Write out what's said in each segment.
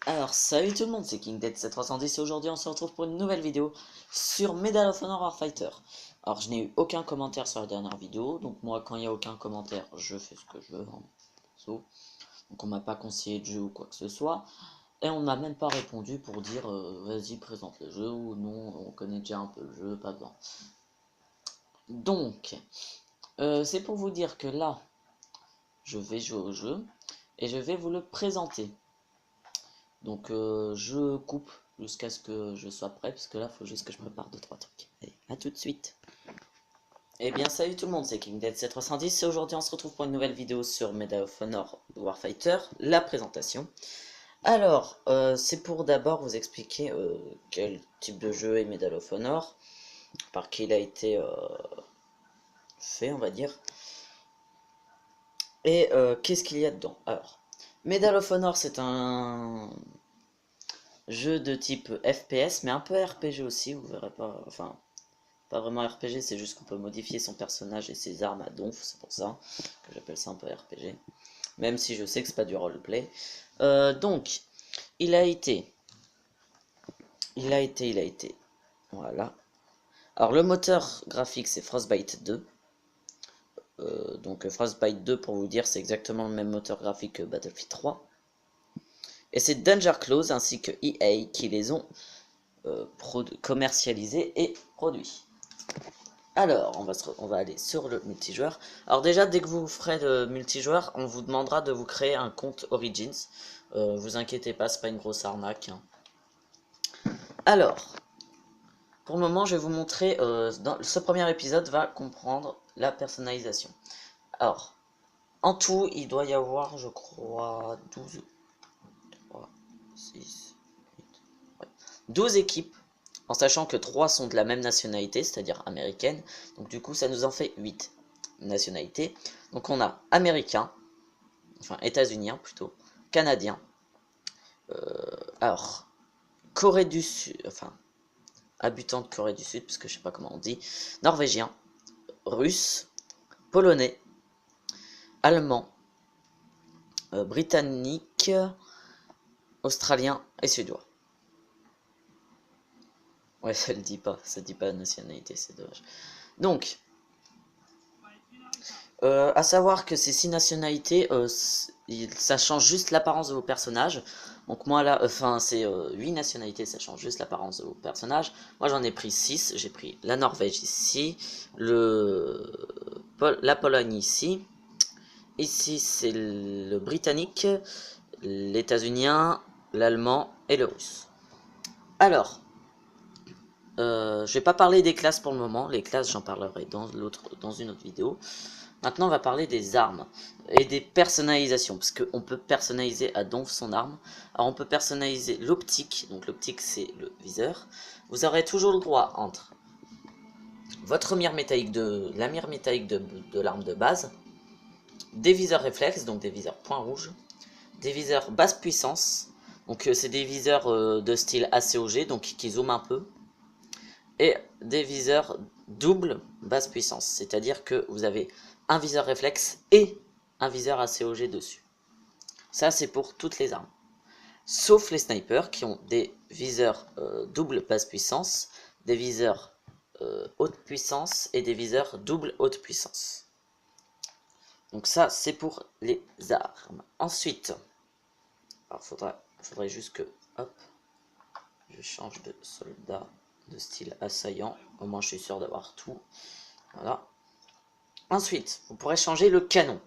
Alors salut tout le monde, c'est KingDead710 et aujourd'hui on se retrouve pour une nouvelle vidéo sur Medal of Honor Warfighter. Alors je n'ai eu aucun commentaire sur la dernière vidéo, donc moi quand il n'y a aucun commentaire je fais ce que je veux. Donc on m'a pas conseillé de jeu ou quoi que ce soit, et on m'a même pas répondu pour dire vas-y présente le jeu ou non, on connaît déjà un peu le jeu, pas besoin. Donc c'est pour vous dire que là je vais jouer au jeu et je vais vous le présenter. Donc je coupe jusqu'à ce que je sois prêt, parce que là, il faut juste que je prépare 2-3 trucs. Allez, à tout de suite. Eh bien, salut tout le monde, c'est KingDead710 et aujourd'hui on se retrouve pour une nouvelle vidéo sur Medal of Honor Warfighter, la présentation. Alors, c'est pour d'abord vous expliquer quel type de jeu est Medal of Honor, par qui il a été fait, on va dire, et qu'est-ce qu'il y a dedans. Alors, Medal of Honor, c'est un jeu de type FPS, mais un peu RPG aussi, vous verrez pas, enfin, pas vraiment RPG, c'est juste qu'on peut modifier son personnage et ses armes à donf, c'est pour ça que j'appelle ça un peu RPG, même si je sais que c'est pas du roleplay. Donc, il a été, voilà. Alors le moteur graphique c'est Frostbite 2, donc Frostbite 2 pour vous dire c'est exactement le même moteur graphique que Battlefield 3. Et c'est Danger Close ainsi que EA qui les ont commercialisés et produits. Alors, on va aller sur le multijoueur. Alors déjà, dès que vous ferez le multijoueur, on vous demandera de vous créer un compte Origins. Vous inquiétez pas, c'est pas une grosse arnaque, hein. Alors, pour le moment, je vais vous montrer, ce premier épisode va comprendre la personnalisation. Alors, en tout, il doit y avoir, je crois, 12, 3, 6, 8, ouais, 12 équipes, en sachant que 3 sont de la même nationalité, c'est-à-dire américaine. Donc du coup, ça nous en fait 8 nationalités. Donc on a américain, enfin états-unien plutôt, canadien, alors Corée du Sud, enfin habitant de Corée du Sud, parce que je sais pas comment on dit, norvégien, russe, polonais, allemand, britannique, australien et suédois. Ouais, ça dit pas la nationalité, c'est dommage. Donc, à savoir que ces 6 nationalités, ça change juste l'apparence de vos personnages. Donc moi là, enfin c'est 8 nationalités, ça change juste l'apparence de vos personnages. Moi j'en ai pris 6, j'ai pris la Norvège ici, la Pologne ici. Ici c'est le britannique, l'états-unien, l'allemand et le russe. Alors, je vais pas parler des classes pour le moment, les classes j'en parlerai dans une autre vidéo. Maintenant, on va parler des armes et des personnalisations, parce qu'on peut personnaliser à donf son arme. Alors, on peut personnaliser l'optique, donc l'optique c'est le viseur. Vous aurez toujours le droit entre votre mire métallique la mire métallique de l'arme de base, des viseurs réflexes, donc des viseurs point rouge, des viseurs basse puissance, donc c'est des viseurs de style ACOG, donc qui zooment un peu, et des viseurs double basse puissance, c'est-à-dire que vous avez un viseur réflexe et un viseur ACOG dessus. Ça c'est pour toutes les armes. Sauf les snipers qui ont des viseurs double basse puissance, des viseurs haute puissance et des viseurs double haute puissance. Donc ça c'est pour les armes. Ensuite, alors faudrait juste que, hop, je change de soldat de style assaillant, au moins je suis sûr d'avoir tout. Voilà. Ensuite, vous pourrez changer le canon.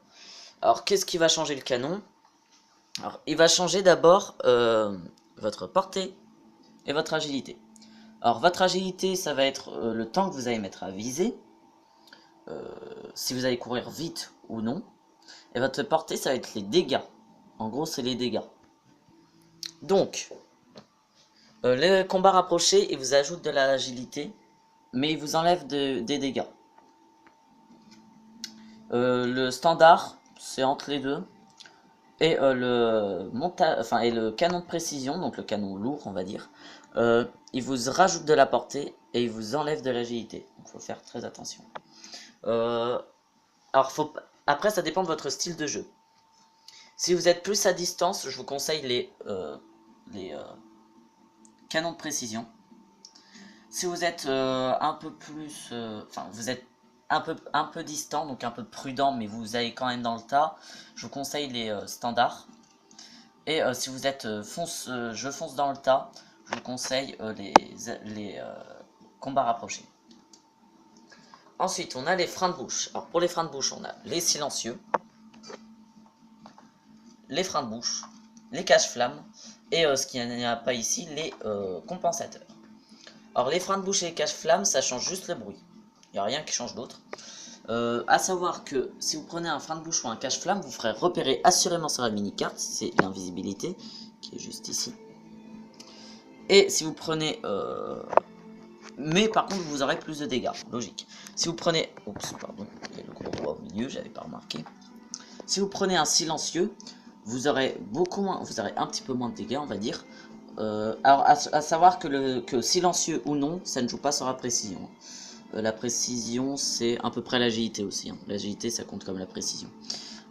Alors, qu'est-ce qui va changer le canon? Alors, il va changer d'abord votre portée et votre agilité. Alors, votre agilité, ça va être le temps que vous allez mettre à viser, si vous allez courir vite ou non. Et votre portée, ça va être les dégâts. En gros, c'est les dégâts. Donc, les combats rapprochés, ils vous ajoutent de l'agilité, mais ils vous enlèvent des dégâts. Le standard, c'est entre les deux. Et le canon de précision, donc le canon lourd, on va dire, il vous rajoute de la portée et il vous enlève de l'agilité. Donc il faut faire très attention. Alors après, ça dépend de votre style de jeu. Si vous êtes plus à distance, je vous conseille les canons de précision. Si vous êtes un peu plus... Enfin, vous êtes un peu distant, donc un peu prudent, mais vous allez quand même dans le tas, je vous conseille les standards. Et si vous êtes je fonce dans le tas, je vous conseille les combats rapprochés. Ensuite, on a les freins de bouche. Alors, pour les freins de bouche, on a les silencieux, les freins de bouche, les cache-flammes, et ce qu'il n'y a pas ici, les compensateurs. Alors, les freins de bouche et les cache-flammes, ça change juste le bruit. Il n'y a rien qui change d'autre. À savoir que si vous prenez un frein de bouche ou un cache-flamme, vous ferez repérer assurément sur la mini-carte, c'est l'invisibilité, qui est juste ici. Et si vous prenez... mais par contre, vous aurez plus de dégâts, logique. Si vous prenez... Oups, pardon, il y a le gros doigt au milieu, j'avais pas remarqué. Si vous prenez un silencieux, vous aurez beaucoup moins, vous aurez un petit peu moins de dégâts, on va dire. Alors, à savoir que silencieux ou non, ça ne joue pas sur la précision. La précision, c'est à peu près l'agilité aussi. Hein. L'agilité, ça compte comme la précision.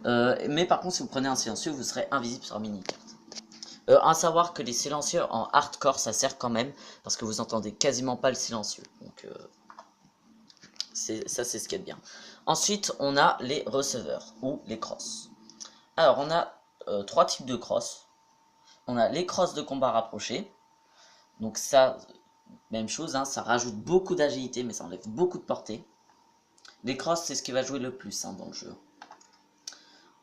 Mais par contre, si vous prenez un silencieux, vous serez invisible sur la mini-carte. À savoir que les silencieux en hardcore, ça sert quand même, parce que vous entendez quasiment pas le silencieux. Donc, ça, c'est ce qui est bien. Ensuite, on a les receveurs, ou les crosses. Alors, on a 3 types de crosses. On a les crosses de combat rapproché. Donc ça, même chose, hein, ça rajoute beaucoup d'agilité, mais ça enlève beaucoup de portée. Les crosses, c'est ce qui va jouer le plus dans le jeu.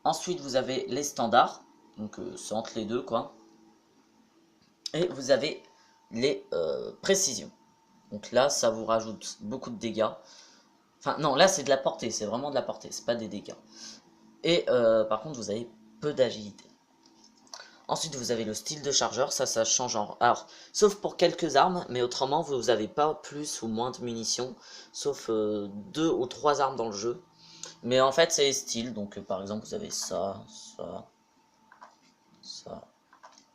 Ensuite, vous avez les standards. Donc, c'est entre les deux, quoi. Et vous avez les précisions. Donc là, ça vous rajoute beaucoup de dégâts. Enfin, non, là, c'est de la portée. C'est vraiment de la portée. C'est pas des dégâts. Et par contre, vous avez peu d'agilité. Ensuite, vous avez le style de chargeur. Ça change en... Alors, sauf pour quelques armes. Mais autrement, vous n'avez pas plus ou moins de munitions. Sauf 2 ou 3 armes dans le jeu. Mais en fait, c'est les styles. Donc, par exemple, vous avez ça, ça, ça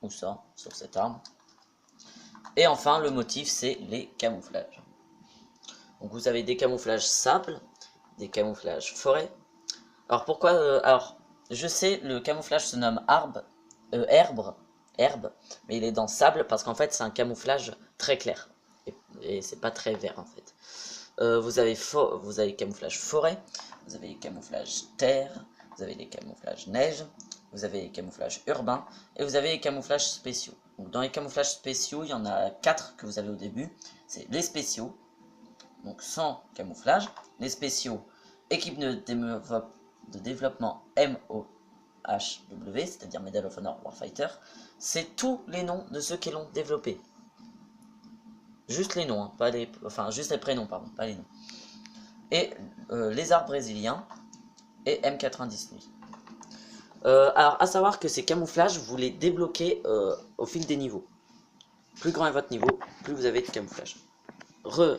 ou ça sur cette arme. Et enfin, le motif, c'est les camouflages. Donc, vous avez des camouflages sable, des camouflages forêt. Alors, pourquoi alors, je sais, le camouflage se nomme herbe, mais il est dans sable parce qu'en fait, c'est un camouflage très clair. Et c'est pas très vert, en fait. Vous avez camouflage forêt, vous avez les camouflages terre, vous avez les camouflages neige, vous avez les camouflages urbains, et vous avez les camouflages spéciaux. Donc dans les camouflages spéciaux, il y en a 4 que vous avez au début. C'est les spéciaux, donc sans camouflage. Les spéciaux, équipe de développement MOHW, c'est-à-dire Medal of Honor Warfighter. C'est tous les noms de ceux qui l'ont développé. Juste les noms, hein, pas les, enfin juste les prénoms, pardon, pas les noms. Et lézard brésilien et M90 nuit. Alors, à savoir que ces camouflages, vous les débloquez au fil des niveaux. Plus grand est votre niveau, plus vous avez de camouflage.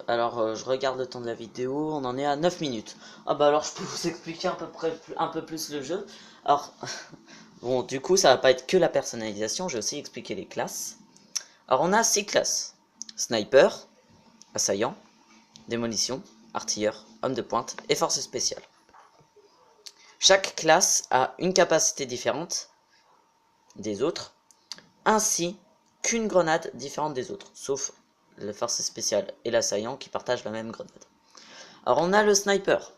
Alors, je regarde le temps de la vidéo, on en est à 9 minutes. Ah bah alors, je peux vous expliquer un peu plus le jeu. Alors, bon, du coup, ça va pas être que la personnalisation, je vais aussi expliquer les classes. Alors, on a 6 classes. Sniper, assaillant, démolition, artilleur, homme de pointe et force spéciale. Chaque classe a une capacité différente des autres, ainsi qu'une grenade différente des autres, sauf la force spéciale et l'assaillant qui partagent la même grenade. Alors on a le sniper.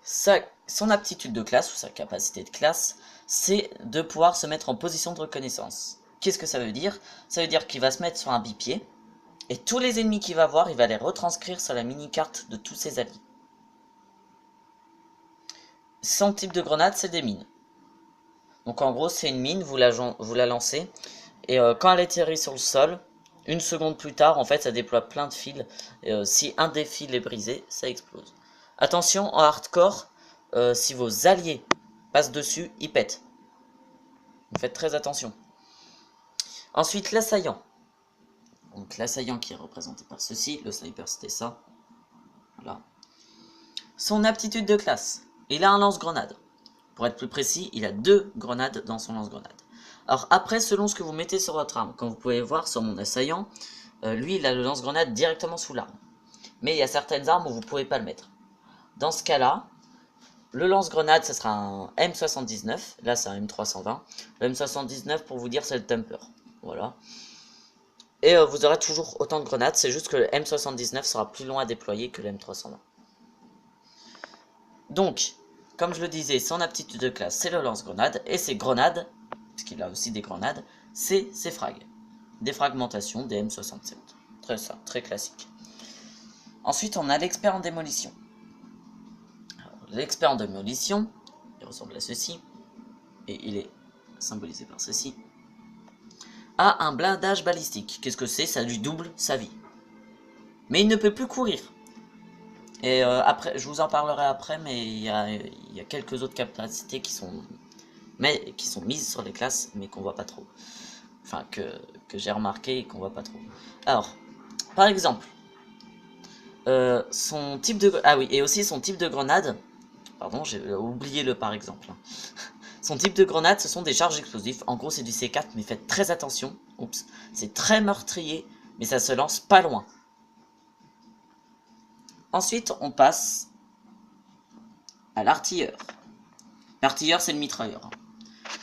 Son aptitude de classe, ou sa capacité de classe, c'est de pouvoir se mettre en position de reconnaissance. Qu'est-ce que ça veut dire? Ça veut dire qu'il va se mettre sur un bipied, et tous les ennemis qu'il va voir, il va les retranscrire sur la mini-carte de tous ses alliés. Son type de grenade, c'est des mines. Donc en gros, c'est une mine, vous la lancez, et quand elle atterrit sur le sol, une seconde plus tard, en fait, ça déploie plein de fils. Et, si un des fils est brisé, ça explose. Attention, en hardcore, si vos alliés passent dessus, ils pètent. Faites très attention. Ensuite, l'assaillant. Donc l'assaillant qui est représenté par ceci, le sniper c'était ça. Voilà. Son aptitude de classe. Il a un lance-grenade. Pour être plus précis, il a 2 grenades dans son lance-grenade. Alors après, selon ce que vous mettez sur votre arme, comme vous pouvez voir sur mon assaillant, lui il a le lance-grenade directement sous l'arme. Mais il y a certaines armes où vous ne pouvez pas le mettre. Dans ce cas-là, le lance-grenade, ça sera un M79. Là, c'est un M320. Le M79, pour vous dire, c'est le Temper. Voilà. Et vous aurez toujours autant de grenades. C'est juste que le M79 sera plus loin à déployer que le M320. Donc, comme je le disais, son aptitude de classe, c'est le lance-grenade. Et ses grenades, puisqu'il a aussi des grenades, c'est ses frags. Des fragmentations, des M67. Très ça, très classique. Ensuite, on a l'expert en démolition. L'expert en démolition, il ressemble à ceci, et il est symbolisé par ceci, a un blindage balistique. Qu'est-ce que c'est? Ça lui double sa vie. Mais il ne peut plus courir. Et après, je vous en parlerai après, mais il y a quelques autres capacités qui sont mises sur les classes, mais qu'on voit pas trop. Enfin, que j'ai remarqué et qu'on voit pas trop. Alors, par exemple, son type de... Ah oui, et aussi son type de grenade. Pardon, j'ai oublié le par exemple. Son type de grenade, ce sont des charges explosives. En gros, c'est du C4, mais faites très attention. Oups, c'est très meurtrier, mais ça se lance pas loin. Ensuite, on passe à l'artilleur. L'artilleur, c'est le mitrailleur.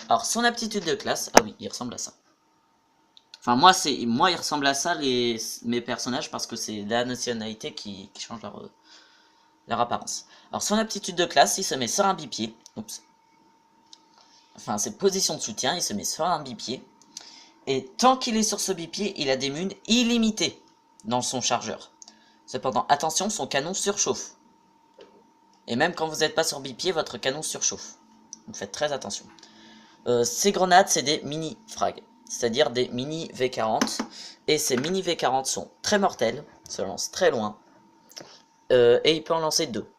Alors, son aptitude de classe... Ah oui, il ressemble à ça. Enfin, moi, il ressemble à ça, mes personnages, parce que c'est la nationalité qui change leur apparence. Alors, son aptitude de classe, il se met sur un bipied. Oups. Enfin, c'est position de soutien, il se met sur un bipied. Et tant qu'il est sur ce bipied, il a des munes illimitées dans son chargeur. Cependant, attention, son canon surchauffe. Et même quand vous n'êtes pas sur bipied, votre canon surchauffe. Donc faites très attention. Ces grenades, c'est des mini-frags. C'est-à-dire des mini V40. Et ces mini V40 sont très mortels, se lancent très loin. Et il peut en lancer 2.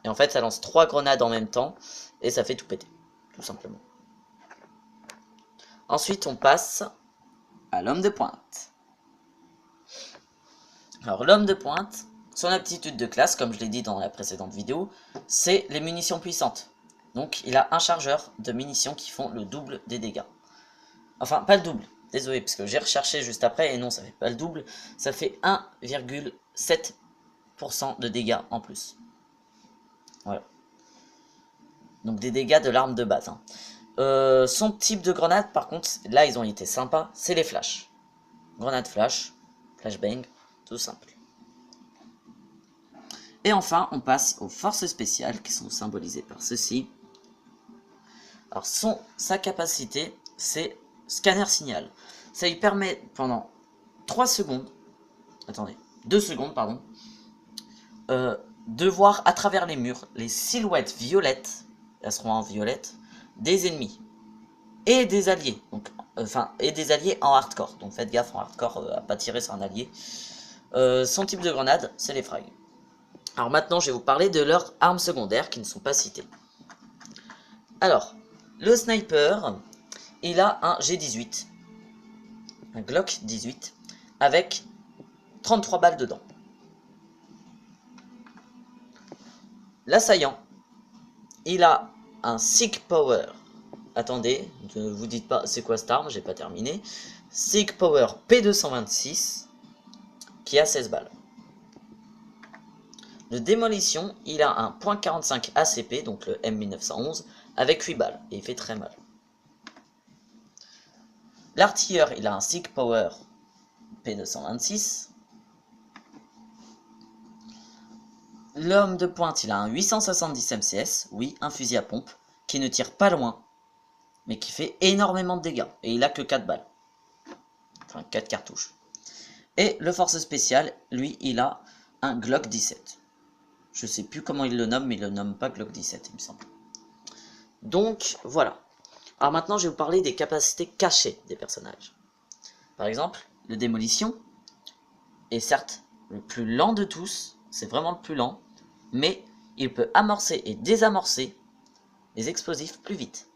Et en fait, ça lance 3 grenades en même temps. Et ça fait tout péter, tout simplement. Ensuite, on passe à l'homme de pointe. Alors, l'homme de pointe, son aptitude de classe, comme je l'ai dit dans la précédente vidéo, c'est les munitions puissantes. Donc, il a un chargeur de munitions qui font le double des dégâts. Enfin, pas le double, désolé, parce que j'ai recherché juste après, et non, ça fait pas le double, ça fait 1,7% de dégâts en plus. Voilà. Donc, des dégâts de l'arme de base. Hein. Son type de grenade, par contre, là, ils ont été sympas, c'est les flashs. Grenade flash, flashbang, tout simple. Et enfin, on passe aux forces spéciales qui sont symbolisées par ceci. Alors, sa capacité, c'est scanner signal. Ça lui permet pendant 2 secondes, pardon, de voir à travers les murs les silhouettes violettes, elles seront en violette, des ennemis et des alliés. Donc, et des alliés en hardcore. Donc faites gaffe en hardcore à pas tirer sur un allié. Son type de grenade, c'est les frags. Alors maintenant, je vais vous parler de leurs armes secondaires qui ne sont pas citées. Alors, le sniper, il a un G18, un Glock 18, avec 33 balles dedans. L'assaillant, il a un Sig Power. Attendez, ne vous dites pas c'est quoi cette arme, j'ai pas terminé. Sig Power P226, qui a 16 balles. Le démolition, il a un .45 ACP, donc le M1911, avec 8 balles, et il fait très mal. L'artilleur, il a un Sig Power P226. L'homme de pointe, il a un 870 MCS, oui, un fusil à pompe, qui ne tire pas loin, mais qui fait énormément de dégâts, et il a que 4 balles. Enfin, 4 cartouches. Et le force spécial, lui, il a un Glock 17. Je sais plus comment il le nomme, mais il le nomme pas Glock 17, il me semble. Donc, voilà. Alors maintenant, je vais vous parler des capacités cachées des personnages. Par exemple, le démolition est certes le plus lent de tous, c'est vraiment le plus lent, mais il peut amorcer et désamorcer les explosifs plus vite.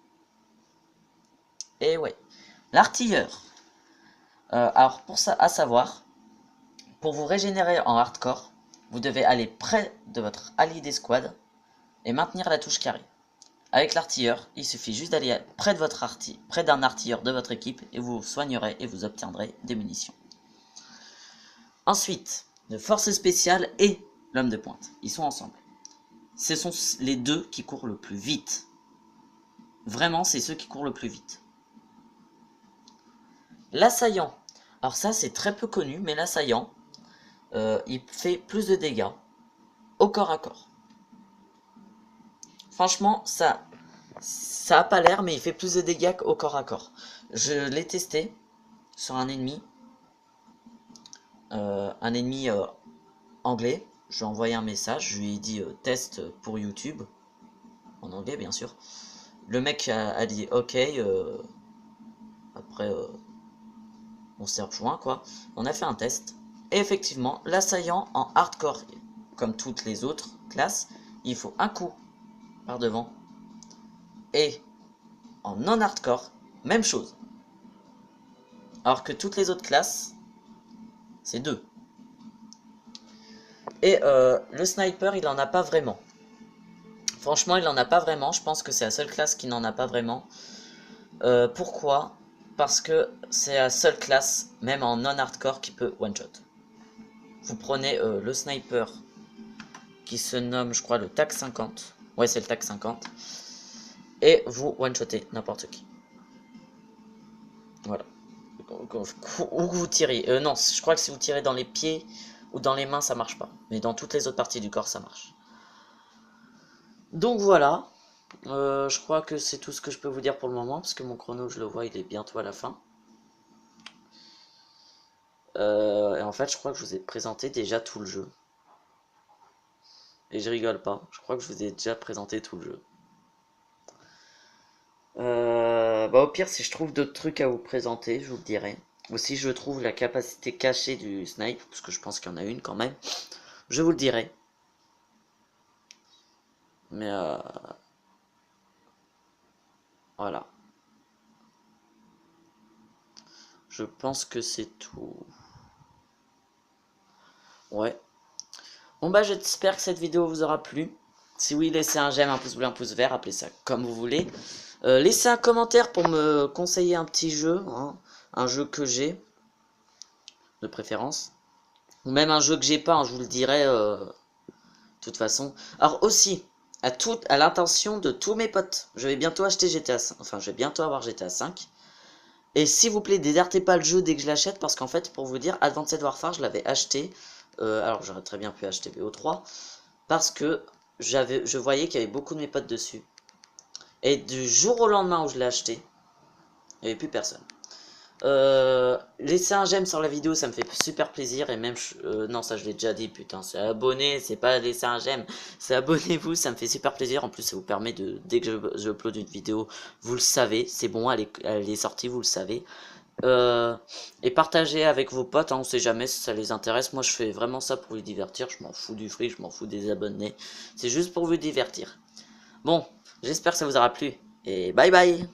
Et ouais. L'artilleur. Alors, pour ça, à savoir, pour vous régénérer en hardcore, vous devez aller près de votre allié d'escouade et maintenir la touche carré. Avec l'artilleur, il suffit juste d'aller près d'un artilleur de votre équipe et vous vous soignerez et vous obtiendrez des munitions. Ensuite, le force spéciale et l'homme de pointe, ils sont ensemble. ce sont les deux qui courent le plus vite. Vraiment, c'est ceux qui courent le plus vite. L'assaillant. Alors ça, c'est très peu connu, mais l'assaillant, il fait plus de dégâts au corps à corps. Franchement, ça a pas l'air, mais il fait plus de dégâts au corps à corps. Je l'ai testé sur un ennemi. Anglais. Je lui ai envoyé un message, je lui ai dit test pour YouTube. En anglais, bien sûr. Le mec a dit ok. Après, on s'est rejoint, quoi. On a fait un test. Et effectivement, l'assaillant en hardcore, comme toutes les autres classes, il faut un coup par devant. Et en non-hardcore, même chose. Alors que toutes les autres classes, c'est 2. Et le sniper, il en a pas vraiment. Franchement, il en a pas vraiment. Je pense que c'est la seule classe qui n'en a pas vraiment. Pourquoi? Parce que c'est la seule classe, même en non-hardcore, qui peut one-shot. Vous prenez le sniper qui se nomme, je crois, le TAC 50. Ouais, c'est le TAC 50. Et vous one-shotez n'importe qui. Voilà. Où vous tirez. Non, je crois que si vous tirez dans les pieds ou dans les mains, ça marche pas. Mais dans toutes les autres parties du corps, ça marche. Donc voilà. Je crois que c'est tout ce que je peux vous dire pour le moment, parce que mon chrono, je le vois, il est bientôt à la fin. Et en fait, je crois que je vous ai présenté déjà tout le jeu. Et je rigole pas, je crois que je vous ai déjà présenté tout le jeu. Au pire, si je trouve d'autres trucs à vous présenter, je vous le dirai. Ou si je trouve la capacité cachée du snipe, parce que je pense qu'il y en a une quand même, je vous le dirai. Mais voilà. Je pense que c'est tout. Ouais. Bon bah j'espère que cette vidéo vous aura plu. Si oui, laissez un j'aime, un pouce bleu, un pouce vert, appelez ça comme vous voulez. Laissez un commentaire pour me conseiller un petit jeu, hein, un jeu que j'ai, de préférence. Ou même un jeu que j'ai pas, hein, je vous le dirai de toute façon. Alors aussi, à l'intention de tous mes potes, je vais bientôt acheter GTA 5, enfin je vais bientôt avoir GTA 5. Et s'il vous plaît, désertez pas le jeu dès que je l'achète, parce qu'en fait, pour vous dire, Advanced Warfare, je l'avais acheté. Alors j'aurais très bien pu acheter BO3, parce que je voyais qu'il y avait beaucoup de mes potes dessus. Et du jour au lendemain où je l'ai acheté, il n'y avait plus personne. Laissez un j'aime sur la vidéo, ça me fait super plaisir. Et même, non, ça je l'ai déjà dit, putain, c'est abonner, c'est pas laisser un j'aime, c'est abonnez-vous, ça me fait super plaisir. En plus, ça vous permet de, dès que je upload une vidéo, vous le savez, c'est bon, elle est sortie, vous le savez. Et partagez avec vos potes, hein, on sait jamais si ça les intéresse. Moi, je fais vraiment ça pour vous divertir, je m'en fous du fric, je m'en fous des abonnés. C'est juste pour vous divertir. Bon, j'espère que ça vous aura plu, et bye bye!